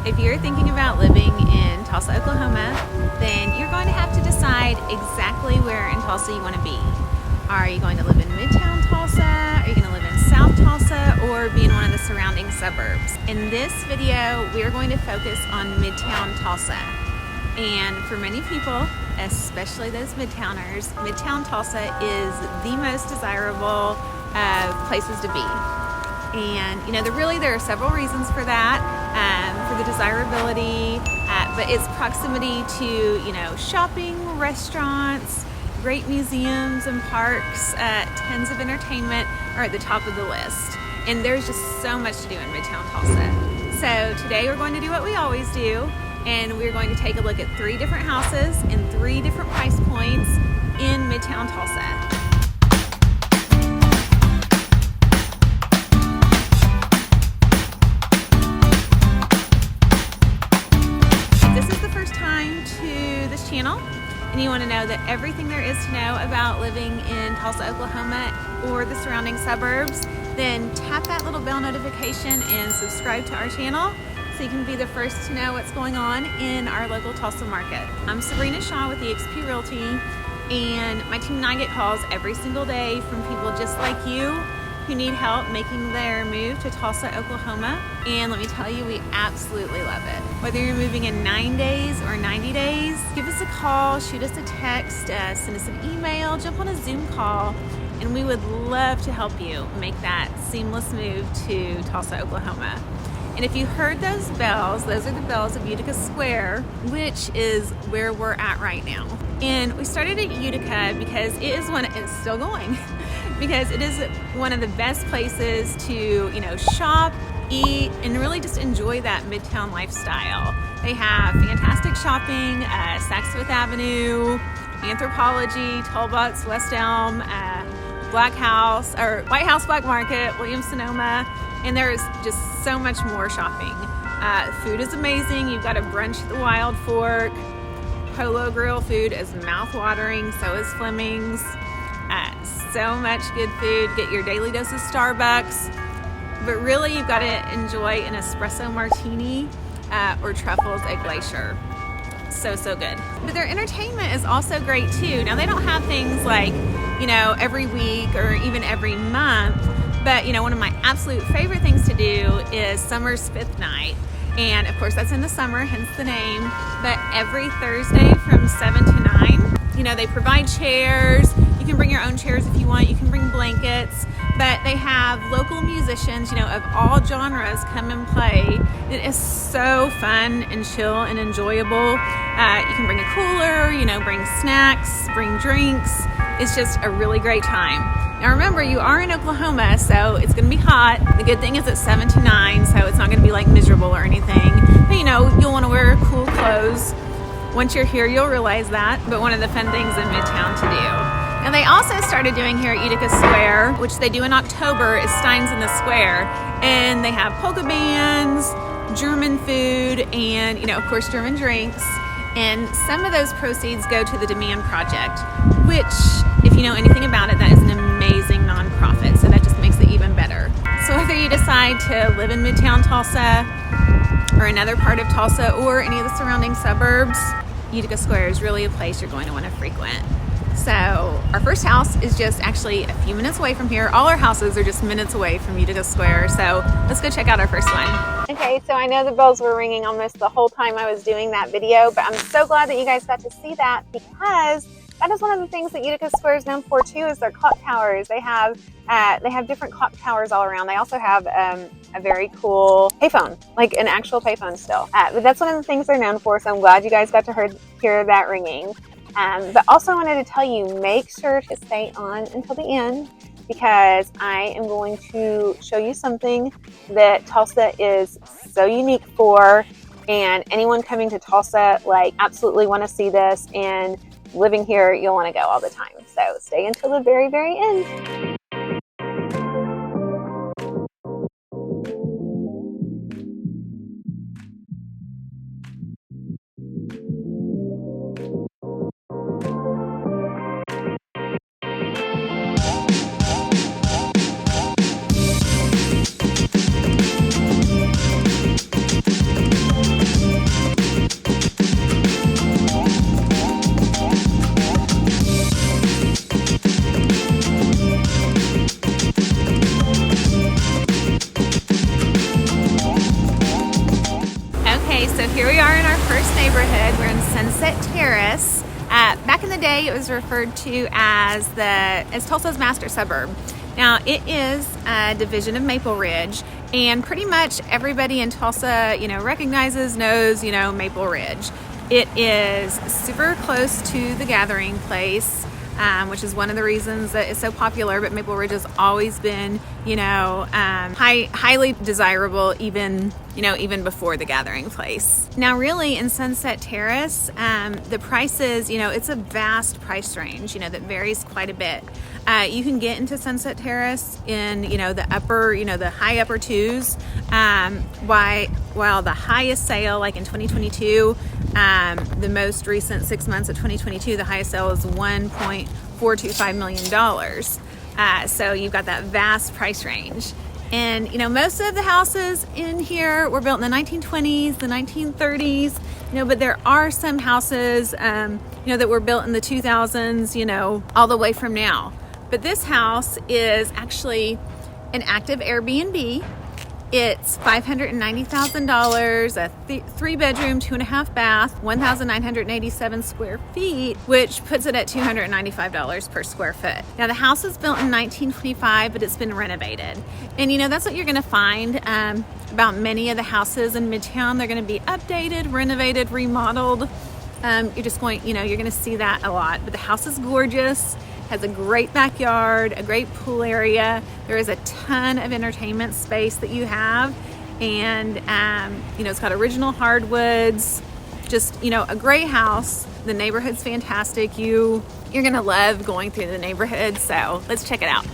If you're thinking about living in Tulsa, Oklahoma, then you're going to have to decide exactly where in Tulsa you want to be. Are you going to live in Midtown Tulsa? Are you going to live in South Tulsa, or be in one of the surrounding suburbs? In this video, we're going to focus on Midtown Tulsa. And for many people, especially those Midtowners, Midtown Tulsa is the most desirable places to be. And you know, there are several reasons for that, for the desirability, but it's proximity to, you know, shopping, restaurants, great museums and parks, tons of entertainment are at the top of the list. And there's just so much to do in Midtown Tulsa. So today we're going to do what we always do, and we're going to take a look at 3 different houses in 3 different price points in Midtown Tulsa. Channel, and you want to know that everything there is to know about living in Tulsa, Oklahoma or the surrounding suburbs, then tap that little bell notification and subscribe to our channel so you can be the first to know what's going on in our local Tulsa market. I'm Sabrina Shaw with eXp Realty, and my team and I get calls every single day from people just like you who need help making their move to Tulsa, Oklahoma. And let me tell you, we absolutely love it. Whether you're moving in 9 days or 90 days, give us a call, shoot us a text, send us an email, jump on a Zoom call, and we would love to help you make that seamless move to Tulsa, Oklahoma. And if you heard those bells, those are the bells of Utica Square, which is where we're at right now. And we started at Utica because it's still going, because it is one of the best places to, you know, shop, eat, and really just enjoy that Midtown lifestyle. They have fantastic shopping, Saks Fifth Avenue, Anthropology, Tollbutts, West Elm, White House Black Market, Williams-Sonoma, and there's just so much more shopping. Food is amazing. You've got a brunch at the Wild Fork. Polo Grill food is mouth-watering, so is Fleming's. So much good food. Get your daily dose of Starbucks. But really, you've got to enjoy an espresso martini or truffles at Glacier. So good. But their entertainment is also great too. Now, they don't have things like, you know, every week or even every month. But, you know, one of my absolute favorite things to do is Summer's Fifth Night. And, of course, that's in the summer, hence the name. But every Thursday from 7 to 9, you know, they provide chairs. You can bring your own chairs if you want. You can bring blankets. But they have local musicians, you know, of all genres come and play. It is so fun and chill and enjoyable. You can bring a cooler, you know, bring snacks, bring drinks. It's just a really great time. Now remember, you are in Oklahoma, so it's going to be hot. The good thing is it's 7 to 9, so it's not going to be like miserable or anything. But you know, you'll want to wear cool clothes. Once you're here, you'll realize that. But one of the fun things in Midtown to do. And they also started doing here at Utica Square, which they do in October, is Steins in the Square. And they have polka bands, German food, and, you know, of course, German drinks. And some of those proceeds go to the Demand Project, which, if you know anything about it, that is an amazing nonprofit. So that just makes it even better. So whether you decide to live in Midtown Tulsa or another part of Tulsa or any of the surrounding suburbs, Utica Square is really a place you're going to want to frequent. So our first house is just actually a few minutes away from here. All our houses are just minutes away from Utica Square. So let's go check out our first one. Okay, so I know the bells were ringing almost the whole time I was doing that video, but I'm so glad that you guys got to see that, because that is one of the things that Utica Square is known for too, is their clock towers. They have different clock towers all around. They also have a very cool payphone, like an actual payphone still. But that's one of the things they're known for, so I'm glad you guys got to hear that ringing. But also I wanted to tell you, make sure to stay on until the end, because I am going to show you something that Tulsa is so unique for, and anyone coming to Tulsa, like, absolutely want to see this, and living here, you'll want to go all the time. So stay until the very, very end. here we are in our first neighborhood. We're in Sunset Terrace. Back in the day, it was referred to as Tulsa's master suburb. Now, it is a division of Maple Ridge, and pretty much everybody in Tulsa, knows, Maple Ridge. It is super close to the gathering place, which is one of the reasons that it's so popular. But Maple Ridge has always been, highly desirable, even before the gathering place. Now, really, in Sunset Terrace, the prices, it's a vast price range, that varies quite a bit. You can get into Sunset Terrace in, the high upper twos, while the highest sale, like in 2022, the most recent 6 months of 2022, the highest sale is $1.425 million. So you've got that vast price range. And, most of the houses in here were built in the 1920s, the 1930s, but there are some houses, that were built in the 2000s, all the way from now. But this house is actually an active Airbnb. It's $590,000, a 3-bedroom, 2.5 bath, 1,987 square feet, which puts it at $295 per square foot. Now, the house was built in 1925, but it's been renovated. And, that's what you're going to find about many of the houses in Midtown. They're going to be updated, renovated, remodeled. You're going to see that a lot. But the house is gorgeous. Has a great backyard, a great pool area. There is a ton of entertainment space that you have. And, it's got original hardwoods, just, a great house. The neighborhood's fantastic. You're gonna love going through the neighborhood. So let's check it out.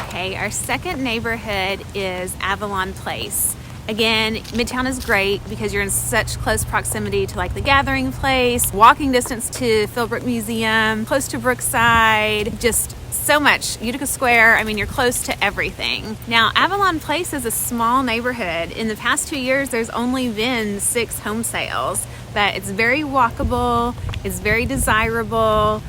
Okay, our second neighborhood is Avalon Place. Again, Midtown is great because you're in such close proximity to the gathering place, walking distance to Philbrook Museum, close to Brookside, just so much. Utica Square, you're close to everything. Now, Avalon Place is a small neighborhood. In the past 2 years, there's only been 6 home sales, but it's very walkable, it's very desirable.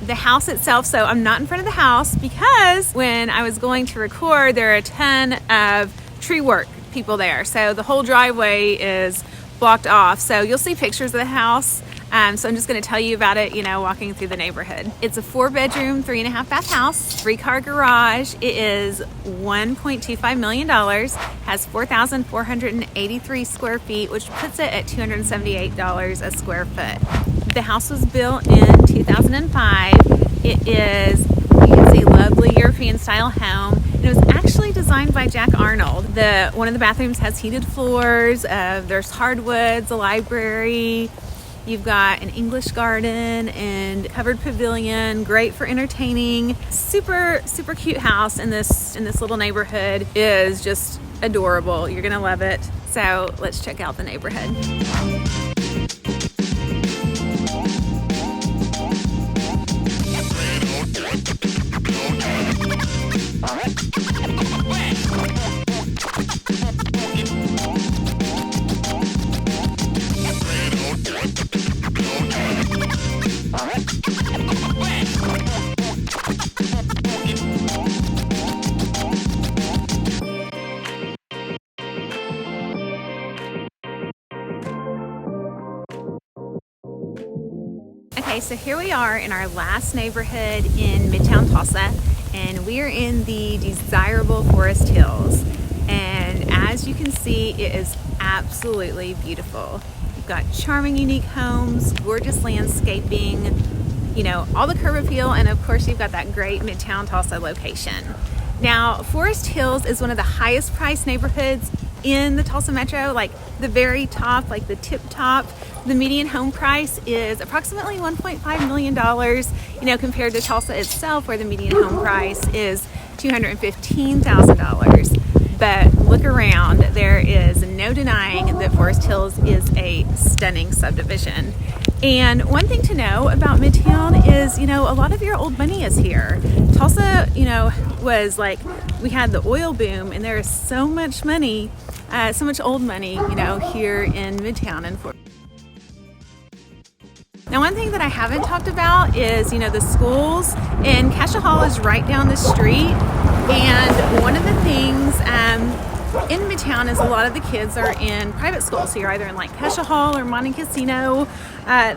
The house itself, so I'm not in front of the house because when I was going to record, there are a ton of tree work people there. So the whole driveway is blocked off. So you'll see pictures of the house. So I'm just going to tell you about it, walking through the neighborhood. It's a 4-bedroom, 3.5 bath house, 3-car garage. It is $1.25 million, has 4,483 square feet, which puts it at $278 a square foot. The house was built in 2005. It is, a lovely European style home. And it was actually designed by Jack Arnold. One of the bathrooms has heated floors. There's hardwoods, a library. You've got an English garden and covered pavilion, great for entertaining. Super, super cute house in this little neighborhood. Is just adorable. You're gonna love it. So let's check out the neighborhood. Okay, so here we are in our last neighborhood in Midtown Tulsa, and we are in the desirable Forest Hills. And as you can see, it is absolutely beautiful. You've got charming, unique homes, gorgeous landscaping, all the curb appeal, and of course you've got that great Midtown Tulsa location. Now, Forest Hills is one of the highest priced neighborhoods in the Tulsa Metro, like the very top, like the tip top. The median home price is approximately $1.5 million, compared to Tulsa itself, where the median home price is $215,000. But look around, there is no denying that Forest Hills is a stunning subdivision. And one thing to know about Midtown is, a lot of your old money is here. Tulsa, was like, we had the oil boom, and there is so much money, so much old money, here in Midtown and Fort. Now, one thing that I haven't talked about is, the schools, and Cascia Hall is right down the street. And one of the things in Midtown is a lot of the kids are in private schools. So you're either in like Cascia Hall or Monte Casino.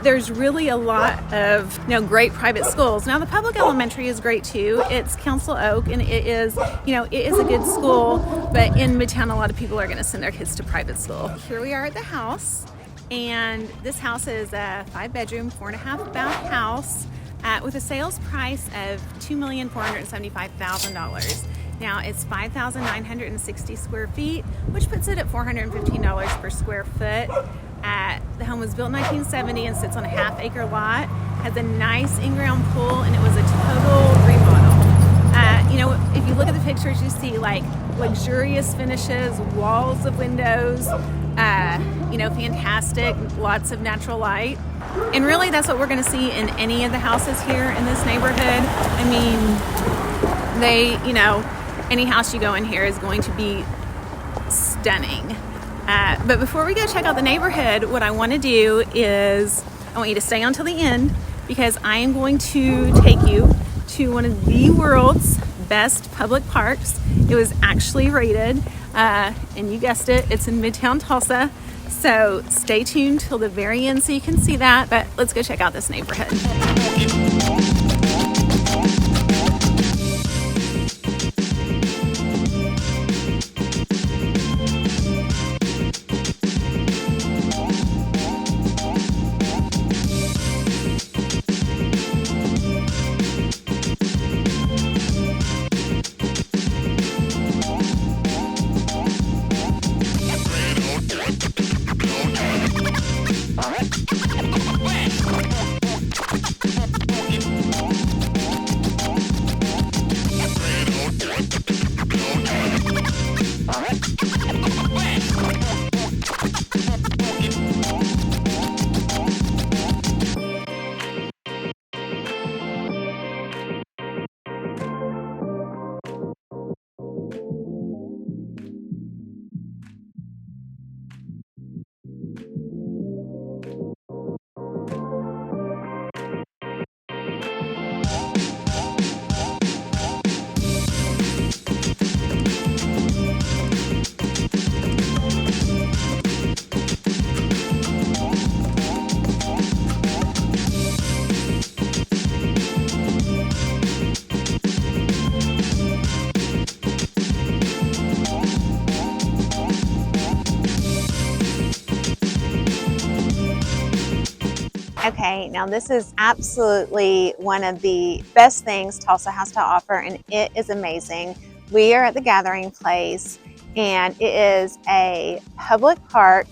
There's really a lot of great private schools. Now the public elementary is great too. It's Council Oak, and it is it is a good school. But in Midtown, a lot of people are going to send their kids to private school. Here we are at the house, and this house is a 5-bedroom, 4.5 bath house. With a sales price of $2,475,000. Now it's 5,960 square feet, which puts it at $415 per square foot. The home was built in 1970 and sits on a half-acre lot. Has a nice in-ground pool, and it was a total remodel. If you look at the pictures, you see like luxurious finishes, walls of windows, fantastic, lots of natural light. And really, that's what we're going to see in any of the houses here in this neighborhood. I mean, any house you go in here is going to be stunning. But before we go check out the neighborhood, what I want to do is I want you to stay until the end, because I am going to take you to one of the world's best public parks. It was actually rated, and you guessed it, it's in Midtown Tulsa. So stay tuned till the very end so you can see that, but let's go check out this neighborhood. Okay, now this is absolutely one of the best things Tulsa has to offer, and it is amazing. We are at the Gathering Place, and it is a public park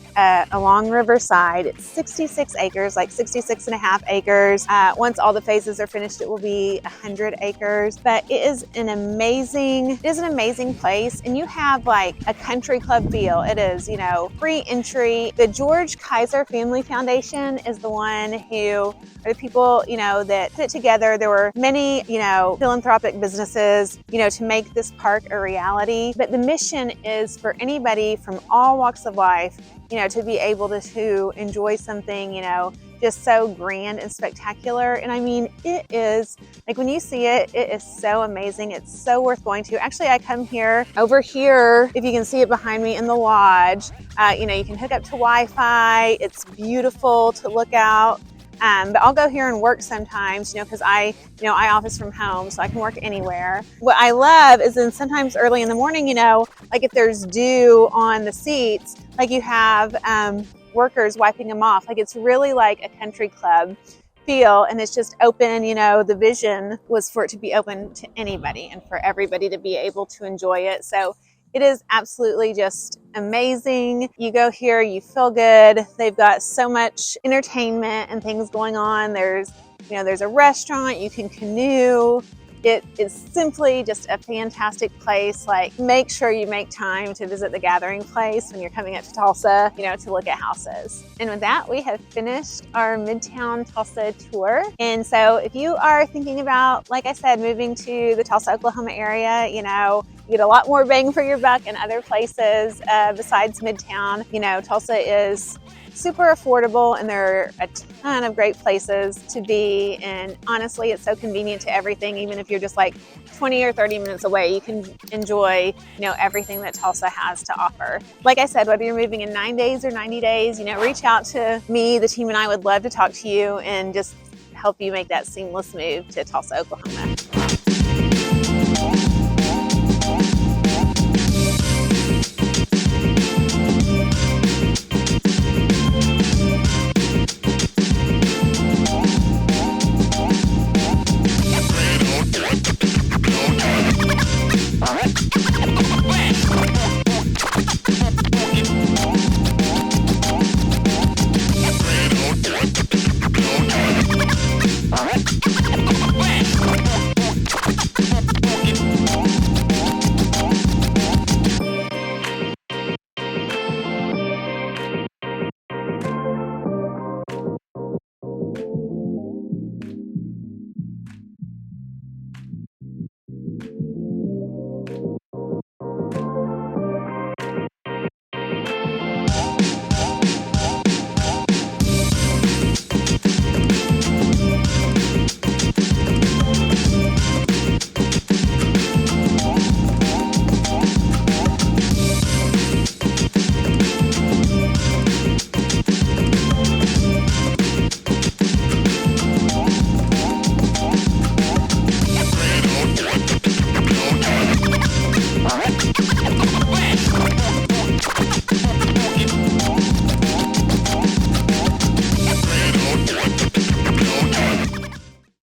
along Riverside. It's 66 acres, like 66 and a half acres. Once all the phases are finished, it will be 100 acres. But it is an amazing place, and you have like a country club feel. It is, free entry. The George Kaiser Family Foundation is the one who are the people, that put it together. There were many, philanthropic businesses, to make this park a reality. But the mission is for anybody from all walks of life, to be able to enjoy something, just so grand and spectacular. And I mean, it is, like when you see it, it is so amazing. It's so worth going to. Actually, I come here, over here, if you can see it behind me in the lodge, you can hook up to Wi-Fi. It's beautiful to look out. But I'll go here and work sometimes, because I office from home, so I can work anywhere. What I love is then sometimes early in the morning, like if there's dew on the seats, like you have workers wiping them off. Like it's really like a country club feel, and it's just open. The vision was for it to be open to anybody and for everybody to be able to enjoy it. So It is absolutely just amazing. You go here, you feel good. They've got so much entertainment and things going on. There's a restaurant, you can canoe. It is simply just a fantastic place. Like, make sure you make time to visit the gathering place when you're coming up to Tulsa, to look at houses. And with that, we have finished our Midtown Tulsa tour. And so if you are thinking about, like I said, moving to the Tulsa, Oklahoma area, you get a lot more bang for your buck in other places besides Midtown. Tulsa is super affordable, and there are a ton of great places to be, and honestly, it's so convenient to everything. Even if you're just like 20 or 30 minutes away, you can enjoy everything that Tulsa has to offer. Like I said, whether you're moving in 9 days or 90 days, reach out to me. The team and I would love to talk to you and just help you make that seamless move to Tulsa, Oklahoma.